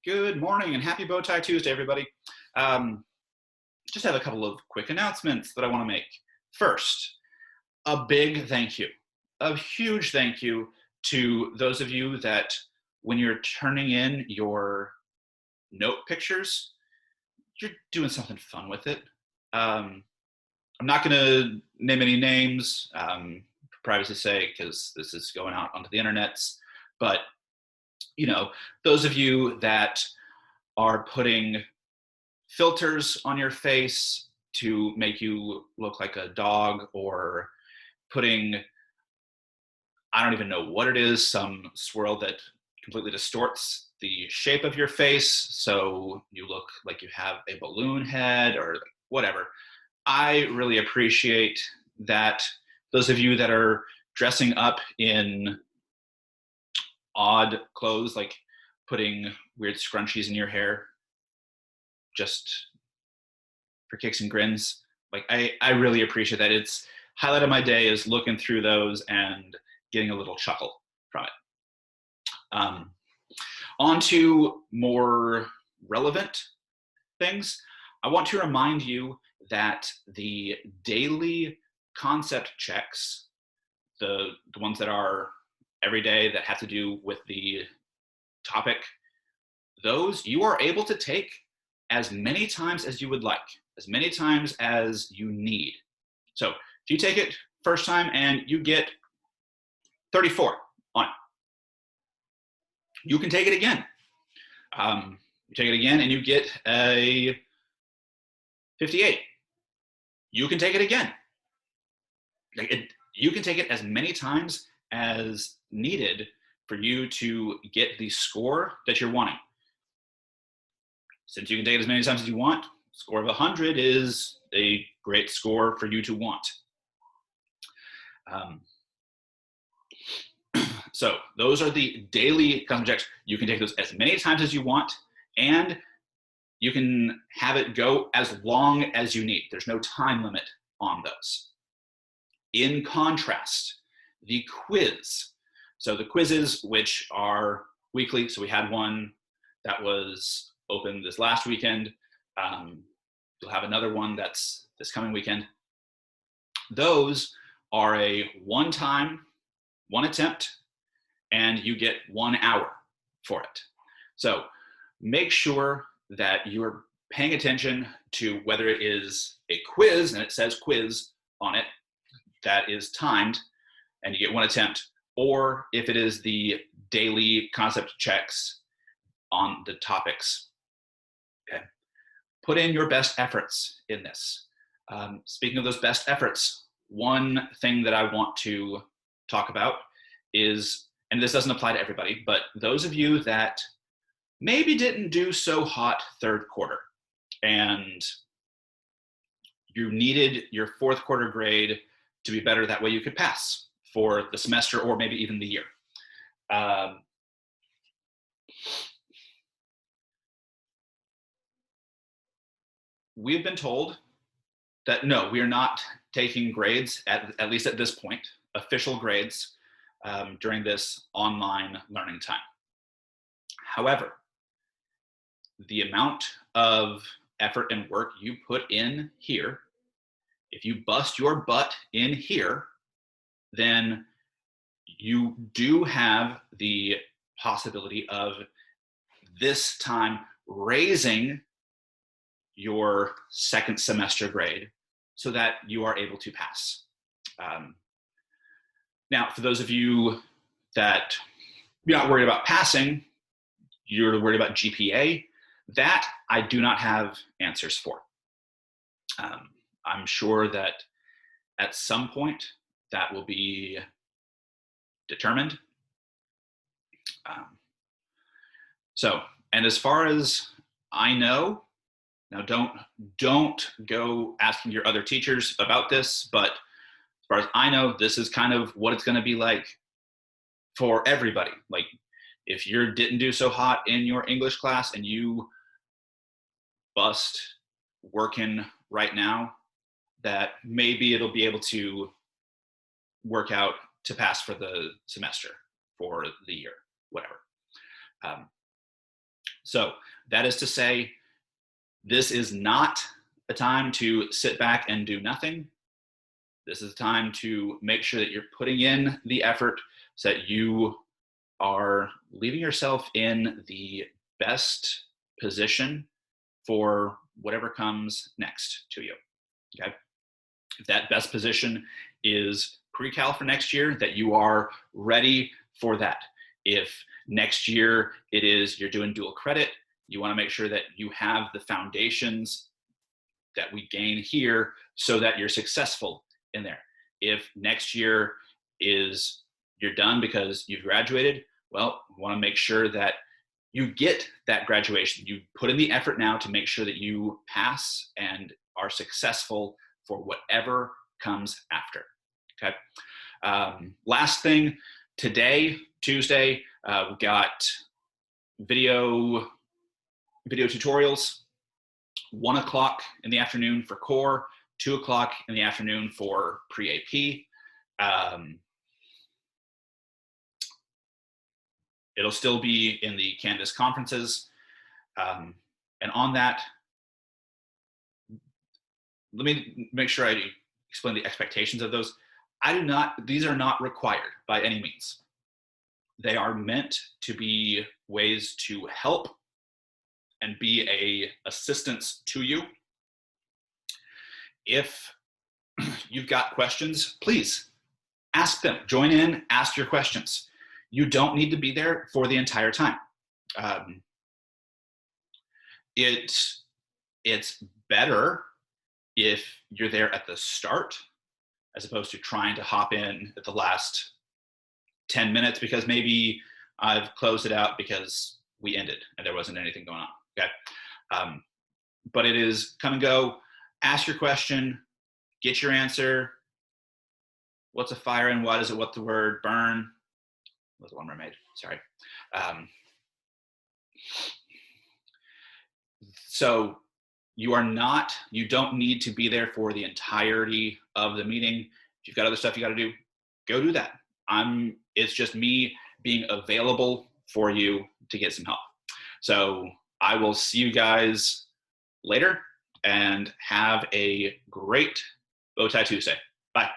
Good morning and happy Bowtie Tuesday, everybody. Um, just have a couple of quick announcements that I want to make. First, a big thank you, a huge thank you to those of you that when you're turning in your note pictures, you're doing something fun with it. I'm not going to name any names, for privacy's sake, because this is going out onto the internets. But, those of you that are putting filters on your face to make you look like a dog, or putting, I don't even know what it is, some swirl that completely distorts the shape of your face so you look like you have a balloon head or whatever. I really appreciate that. Those of you that are dressing up in odd clothes, like putting weird scrunchies in your hair just for kicks and grins, like I really appreciate that. It's highlight of my day is looking through those and getting a little chuckle from it. On to more relevant things. I want to remind you that the daily concept checks, the ones that are every day that have to do with the topic, those you are able to take as many times as you would like, as many times as you need. So if you take it first time and you get 34 on it, you can take it again. You take it again and you get a 58. You can take it again. You can take it as many times as needed for you to get the score that you're wanting. Since you can take it as many times as you want, score of 100 is a great score for you to want. So those are the daily custom checks. You can take those as many times as you want, and you can have it go as long as you need. There's no time limit on those. In contrast, the quiz. So the quizzes, which are weekly, so we had one that was open this last weekend. You'll have another one that's this coming weekend. Those are a one-time, one attempt, and you get 1 hour for it. So make sure that you're paying attention to whether it is a quiz, and it says quiz on it, that is timed, and you get 1 attempt, or if it is the daily concept checks on the topics. Okay. Put in your best efforts in this. Speaking of those best efforts, one thing that I want to talk about is, and this doesn't apply to everybody, but those of you that maybe didn't do so hot third quarter and you needed your fourth quarter grade to be better, that way you could pass for the semester or maybe even the year. We've been told that no, we are not taking grades, at least at this point, official grades, during this online learning time. However, the amount of effort and work you put in here, if you bust your butt in here, then you do have the possibility of this time raising your second semester grade so that you are able to pass. Now, for those of you that you're not worried about passing, you're worried about GPA, that I do not have answers for. I'm sure that at some point that will be determined. And as far as I know, now don't go asking your other teachers about this, but as far as I know, this is kind of what it's going to be like for everybody. Like if you didn't do so hot in your English class and you bust working right now, that maybe it'll be able to work out to pass for the semester, for the year, whatever. So that is to say, this is not a time to sit back and do nothing. This is a time to make sure that you're putting in the effort so that you are leaving yourself in the best position for whatever comes next to you, okay? If that best position is pre-cal for next year, that you are ready for that. If next year it is you're doing dual credit, you want to make sure that you have the foundations that we gain here so that you're successful in there. If next year is you're done because you've graduated, well, we want to make sure that you get that graduation. You put in the effort now to make sure that you pass and are successful for whatever comes after, okay? Last thing, today, Tuesday, we've got video tutorials, 1 o'clock in the afternoon for core, 2 o'clock in the afternoon for pre-AP. It'll still be in the Canvas conferences. And on that, let me make sure I explain the expectations of those. These are not required by any means. They are meant to be ways to help and be a assistance to you. If you've got questions, please ask them. Join in, ask your questions. You don't need to be there for the entire time. It's better if you're there at the start as opposed to trying to hop in at the last 10 minutes because maybe I've closed it out because we ended and there wasn't anything going on, okay? But it is come and go, ask your question, get your answer. What's a fire and what is it? What's the word? Burn. Was the one mermaid, sorry. So you don't need to be there for the entirety of the meeting. If you've got other stuff you got to do, go do that. It's just me being available for you to get some help. So I will see you guys later and have a great Bowtie Tuesday. Bye.